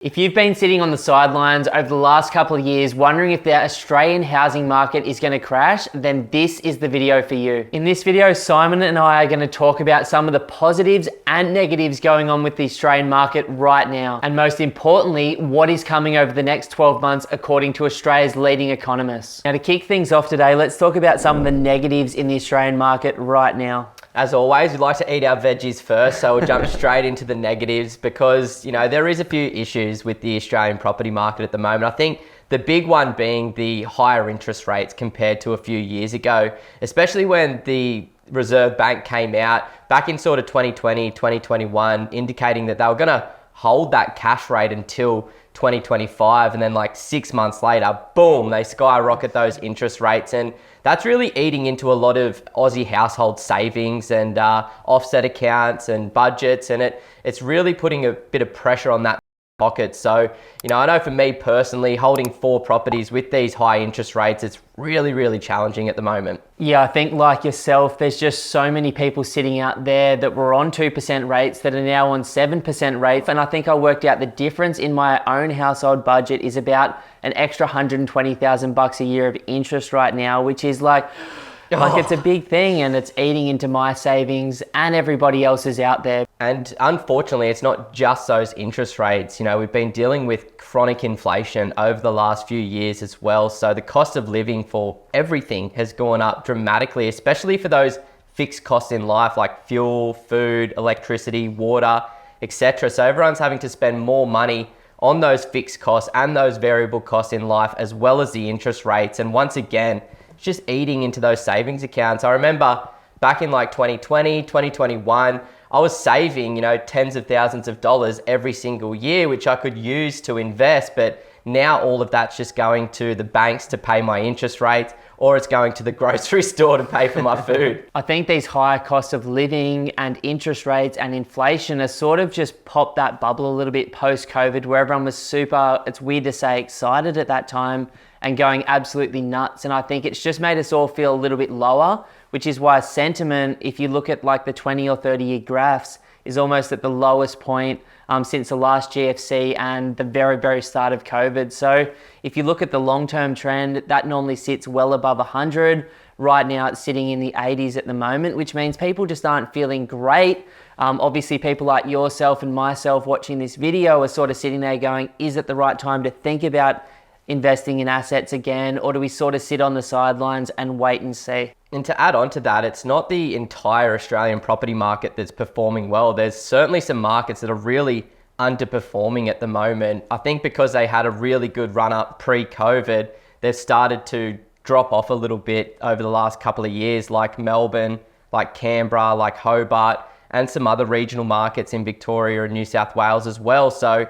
If you've been sitting on the sidelines over the last couple of years wondering if the Australian housing market is going to crash, then this is the video for you. In this video, Simon and I are going to talk about some of the positives and negatives going on with the Australian market right now. And most importantly, what is coming over the next 12 months according to Australia's leading economists. Now to kick things off today, let's talk about some of the negatives in the Australian market right now. As always, we like to eat our veggies first, so we'll jump straight into the negatives because, there is a few issues with the Australian property market at the moment. I think the big one being the higher interest rates compared to a few years ago, especially when the Reserve Bank came out back in sort of 2020, 2021, indicating that they were going to hold that cash rate until 2025, and then like 6 months later, boom, they skyrocket those interest rates, and that's really eating into a lot of Aussie household savings and offset accounts and budgets, and it's really putting a bit of pressure on that pocket. So, I know for me personally, holding 4 properties with these high interest rates, it's really challenging at the moment. Yeah, I think like yourself, there's just so many people sitting out there that were on 2% rates that are now on 7% rates. And I think I worked out the difference in my own household budget is about an extra $120,000 a year of interest right now, which is like it's a big thing, and it's eating into my savings and everybody else's out there. And unfortunately, it's not just those interest rates. We've been dealing with chronic inflation over the last few years as well. So the cost of living for everything has gone up dramatically, especially for those fixed costs in life like fuel, food, electricity, water, etc. So everyone's having to spend more money on those fixed costs and those variable costs in life, as well as the interest rates. And once again, it's just eating into those savings accounts. I remember back in like 2020, 2021, I was saving, tens of thousands of dollars every single year, which I could use to invest. But now all of that's just going to the banks to pay my interest rates, or it's going to the grocery store to pay for my food. I think these higher costs of living and interest rates and inflation has sort of just popped that bubble a little bit post-COVID, where everyone was super, it's weird to say, excited at that time and going absolutely nuts. And I think it's just made us all feel a little bit lower, which is why sentiment, if you look at like the 20 or 30 year graphs, is almost at the lowest point since the last GFC and the very start of COVID. So if you look at the long-term trend, that normally sits well above 100. Right now it's sitting in the 80s at the moment, which means people just aren't feeling great. Obviously people like yourself and myself watching this video are sort of sitting there going, is it the right time to think about investing in assets again, or do we sort of sit on the sidelines and wait and see? And to add on to that, it's not the entire Australian property market that's performing well. There's certainly some markets that are really underperforming at the moment. I think because they had a really good run up pre-COVID, they've started to drop off a little bit over the last couple of years, like Melbourne, like Canberra, like Hobart, and some other regional markets in Victoria and New South Wales as well. So,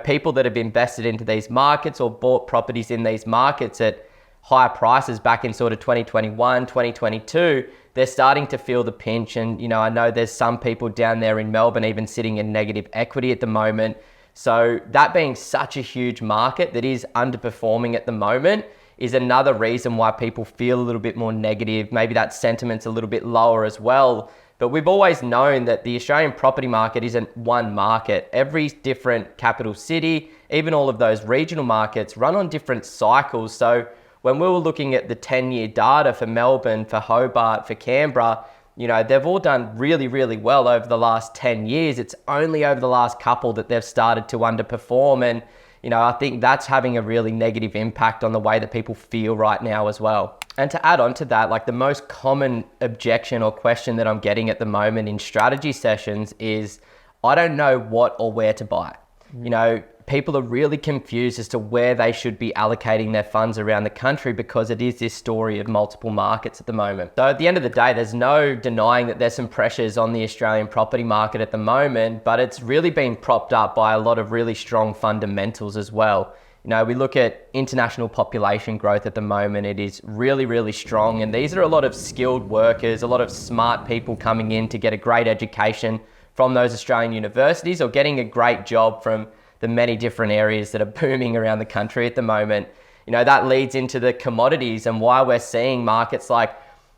people that have invested into these markets or bought properties in these markets at higher prices back in sort of 2021, 2022, they're starting to feel the pinch. And, I know there's some people down there in Melbourne even sitting in negative equity at the moment. So that being such a huge market that is underperforming at the moment is another reason why people feel a little bit more negative. Maybe that sentiment's a little bit lower as well. But we've always known that the Australian property market isn't one market. Every different capital city, even all of those regional markets, run on different cycles. So when we were looking at the 10-year data for Melbourne, for Hobart, for Canberra, they've all done really well over the last 10 years. It's only over the last couple that they've started to underperform. And, I think that's having a really negative impact on the way that people feel right now as well. And to add on to that, like the most common objection or question that I'm getting at the moment in strategy sessions is, I don't know what or where to buy. People are really confused as to where they should be allocating their funds around the country because it is this story of multiple markets at the moment. So at the end of the day, there's no denying that there's some pressures on the Australian property market at the moment, but it's really been propped up by a lot of really strong fundamentals as well. We look at international population growth at the moment. It is really strong. And these are a lot of skilled workers, a lot of smart people coming in to get a great education from those Australian universities or getting a great job from the many different areas that are booming around the country at the moment. That leads into the commodities, and why we're seeing markets like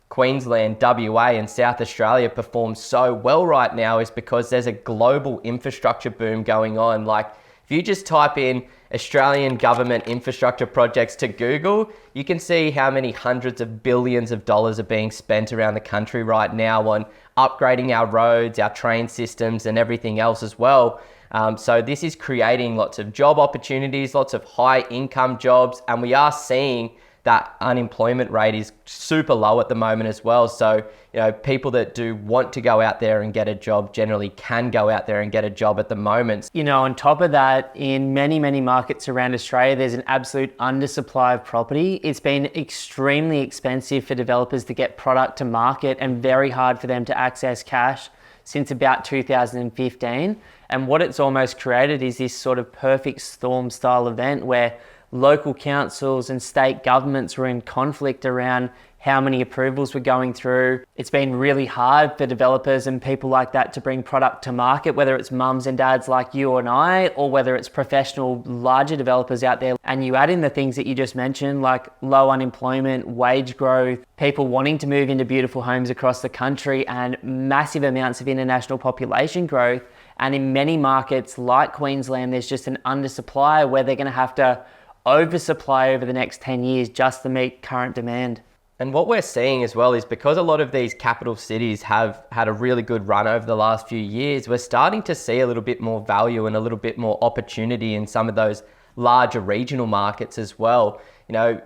Queensland, WA and South Australia perform so well right now is because there's a global infrastructure boom going on. Like If you just type in Australian government infrastructure projects to Google, you can see how many hundreds of billions of dollars are being spent around the country right now on upgrading our roads, our train systems, and everything else as well. So this is creating lots of job opportunities, lots of high income jobs, and we are seeing that unemployment rate is super low at the moment as well. So, people that do want to go out there and get a job generally can go out there and get a job at the moment. On top of that, in many, many markets around Australia, there's an absolute undersupply of property. It's been extremely expensive for developers to get product to market and very hard for them to access cash since about 2015. And what it's almost created is this sort of perfect storm style event where local councils and state governments were in conflict around how many approvals were going through. It's been really hard for developers and people like that to bring product to market, whether it's mums and dads like you and I, or whether it's professional, larger developers out there. And you add in the things that you just mentioned, like low unemployment, wage growth, people wanting to move into beautiful homes across the country, and massive amounts of international population growth. And in many markets like Queensland, there's just an undersupply where they're going to have to oversupply over the next 10 years just to meet current demand. And what we're seeing as well is because a lot of these capital cities have had a really good run over the last few years, we're starting to see a little bit more value and a little bit more opportunity in some of those larger regional markets as well.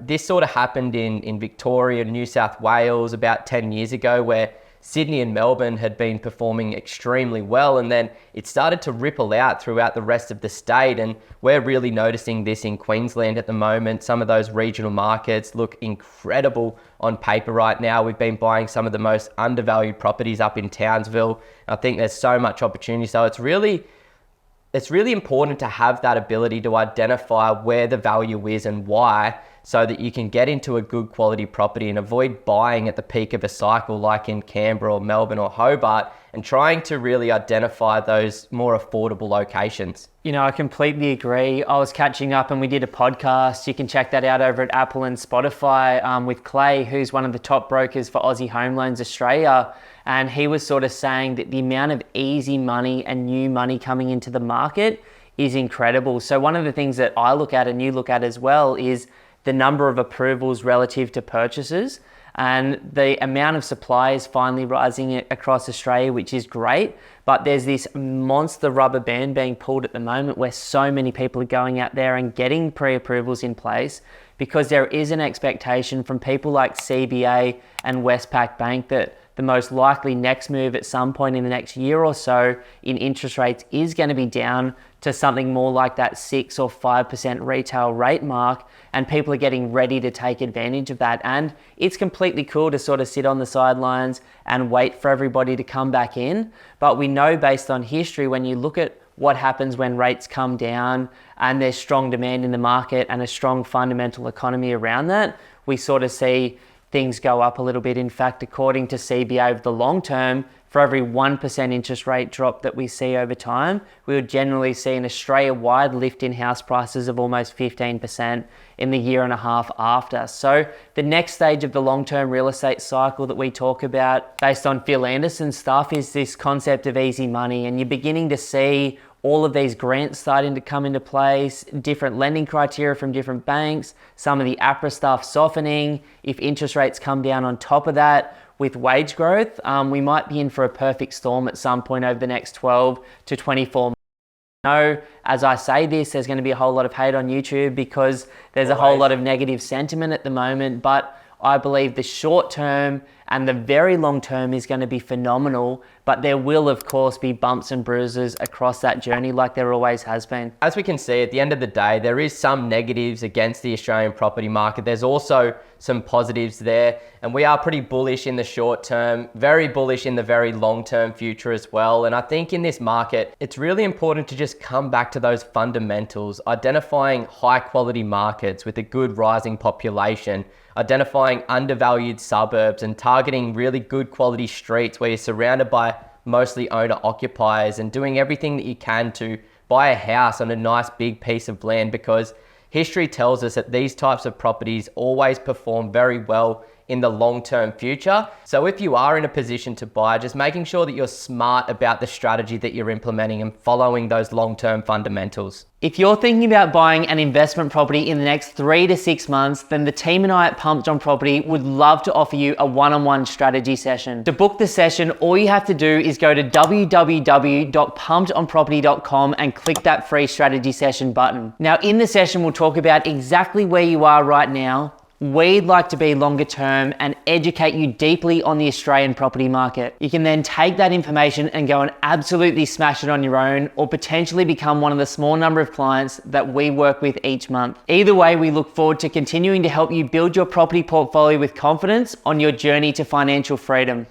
This sort of happened in Victoria, New South Wales about 10 years ago, where Sydney and Melbourne had been performing extremely well, and then it started to ripple out throughout the rest of the state. And we're really noticing this in Queensland at the moment. Some of those regional markets look incredible on paper right now. We've been buying some of the most undervalued properties up in Townsville. I think there's so much opportunity. So it's really important to have that ability to identify where the value is and why, so that you can get into a good quality property and avoid buying at the peak of a cycle like in Canberra or Melbourne or Hobart, and trying to really identify those more affordable locations. I completely agree. I was catching up and we did a podcast. You can check that out over at Apple and Spotify with Clay, who's one of the top brokers for Aussie Home Loans Australia. And he was sort of saying that the amount of easy money and new money coming into the market is incredible. So one of the things that I look at and you look at as well is the number of approvals relative to purchases. And the amount of supply is finally rising across Australia, which is great. But there's this monster rubber band being pulled at the moment where so many people are going out there and getting pre-approvals in place, because there is an expectation from people like CBA and Westpac Bank that the most likely next move at some point in the next year or so in interest rates is going to be down to something more like that 6 or 5% retail rate mark, and people are getting ready to take advantage of that. And it's completely cool to sort of sit on the sidelines and wait for everybody to come back in. But we know based on history, when you look at what happens when rates come down and there's strong demand in the market and a strong fundamental economy around that, we sort of see things go up a little bit. In fact, according to CBA, over the long term, for every 1% interest rate drop that we see over time, we would generally see an Australia-wide lift in house prices of almost 15% in the year and a half after. So the next stage of the long-term real estate cycle that we talk about, based on Phil Anderson's stuff, is this concept of easy money. And you're beginning to see all of these grants starting to come into place, different lending criteria from different banks, some of the APRA stuff softening. If interest rates come down on top of that, with wage growth, we might be in for a perfect storm at some point over the next 12 to 24 months. As I say this, there's going to be a whole lot of hate on YouTube because there's a whole lot of negative sentiment at the moment, but I believe the short term and the very long term is going to be phenomenal, but there will of course be bumps and bruises across that journey like there always has been. As we can see, at the end of the day, there is some negatives against the Australian property market. There's also some positives there, and we are pretty bullish in the short term, very bullish in the very long term future as well. And I think in this market, it's really important to just come back to those fundamentals, identifying high quality markets with a good rising population, identifying undervalued suburbs and targeting really good quality streets where you're surrounded by mostly owner occupiers, and doing everything that you can to buy a house on a nice big piece of land, because history tells us that these types of properties always perform very well in the long-term future. So if you are in a position to buy, just making sure that you're smart about the strategy that you're implementing and following those long-term fundamentals. If you're thinking about buying an investment property in the next 3 to 6 months, then the team and I at Pumped on Property would love to offer you a one-on-one strategy session. To book the session, all you have to do is go to www.pumpedonproperty.com and click that free strategy session button. Now, in the session, we'll talk about exactly where you are right now, where you'd like to be longer term, and educate you deeply on the Australian property market. You can then take that information and go and absolutely smash it on your own, or potentially become one of the small number of clients that we work with each month. Either way, we look forward to continuing to help you build your property portfolio with confidence on your journey to financial freedom.